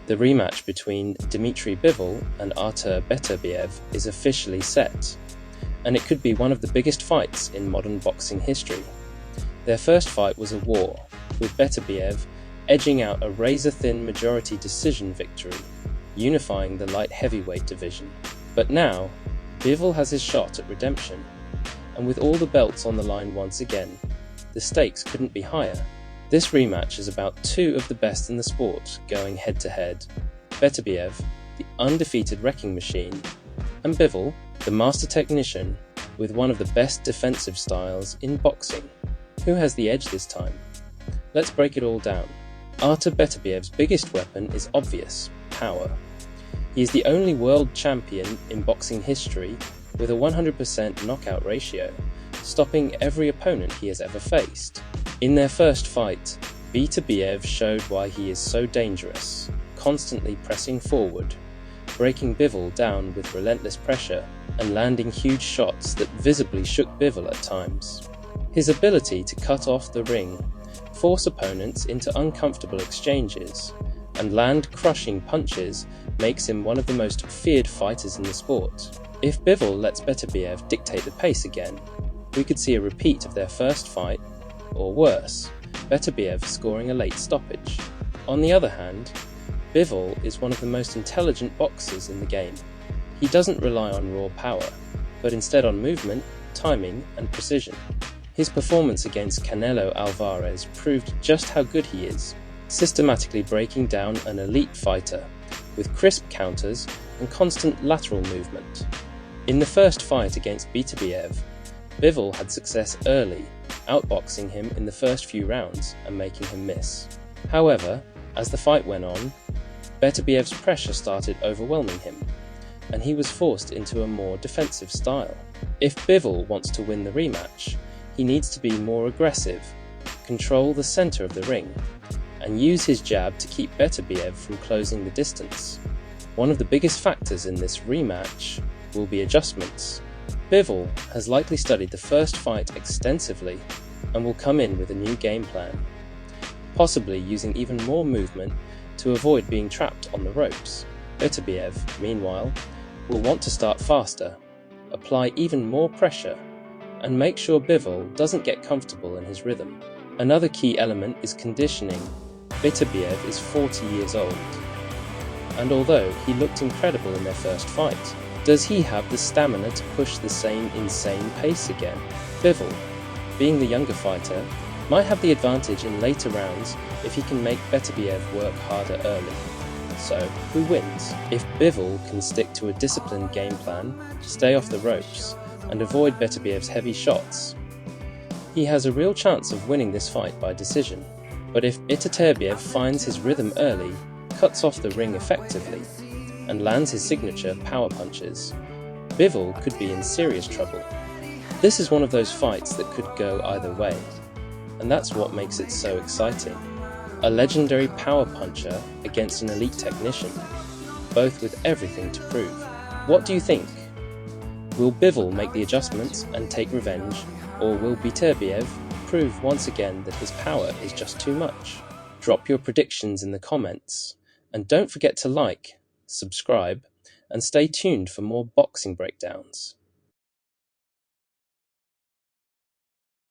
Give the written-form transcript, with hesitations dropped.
The rematch between Dmitry Bivol and Artur Beterbiev is officially set, and it could be one of the biggest fights in modern boxing history. Their first fight was a war, with Beterbiev edging out a razor-thin majority decision victory, unifying the light heavyweight division. But now, Bivol has his shot at redemption, and with all the belts on the line once again, the stakes couldn't be higher. This rematch is about two of the best in the sport going head-to-head: Beterbiev, the undefeated wrecking machine, and Bivol, the master technician with one of the best defensive styles in boxing. Who has the edge this time? Let's break it all down. Artur Beterbiev's biggest weapon is obvious: power. He is the only world champion in boxing history with a 100% knockout ratio, stopping every opponent he has ever faced. In their first fight, Beterbiev showed why he is so dangerous, constantly pressing forward, breaking Bivol down with relentless pressure and landing huge shots that visibly shook Bivol at times. His ability to cut off the ring, force opponents into uncomfortable exchanges, and land crushing punches makes him one of the most feared fighters in the sport. If Bivol lets Beterbiev dictate the pace again, we could see a repeat of their first fight, or worse, Beterbiev scoring a late stoppage. On the other hand, Bivol is one of the most intelligent boxers in the game. He doesn't rely on raw power, but instead on movement, timing, and precision. His performance against Canelo Alvarez proved just how good he is, systematically breaking down an elite fighter, with crisp counters and constant lateral movement. In the first fight against Beterbiev, Bivol had success early, outboxing him in the first few rounds and making him miss. However, as the fight went on, Beterbiev's pressure started overwhelming him, and he was forced into a more defensive style. If Bivol wants to win the rematch, he needs to be more aggressive, control the center of the ring, and use his jab to keep Beterbiev from closing the distance. One of the biggest factors in this rematch will be adjustments. Bivol has likely studied the first fight extensively and will come in with a new game plan, possibly using even more movement to avoid being trapped on the ropes. Beterbiev, meanwhile, will want to start faster, apply even more pressure, and make sure Bivol doesn't get comfortable in his rhythm. Another key element is conditioning. Beterbiev is 40 years old, and although he looked incredible in their first fight, does he have the stamina to push the same insane pace again? Bivol, being the younger fighter, might have the advantage in later rounds if he can make Beterbiev work harder early. So, who wins? If Bivol can stick to a disciplined game plan, stay off the ropes, and avoid Beterbiev's heavy shots, he has a real chance of winning this fight by decision. But if Beterbiev finds his rhythm early, cuts off the ring effectively, and lands his signature power punches, Bivol could be in serious trouble. This is one of those fights that could go either way, and that's what makes it so exciting. A legendary power puncher against an elite technician, both with everything to prove. What do you think? Will Bivol make the adjustments and take revenge, or will Beterbiev prove once again that his power is just too much? Drop your predictions in the comments, and don't forget to like, subscribe, and stay tuned for more boxing breakdowns.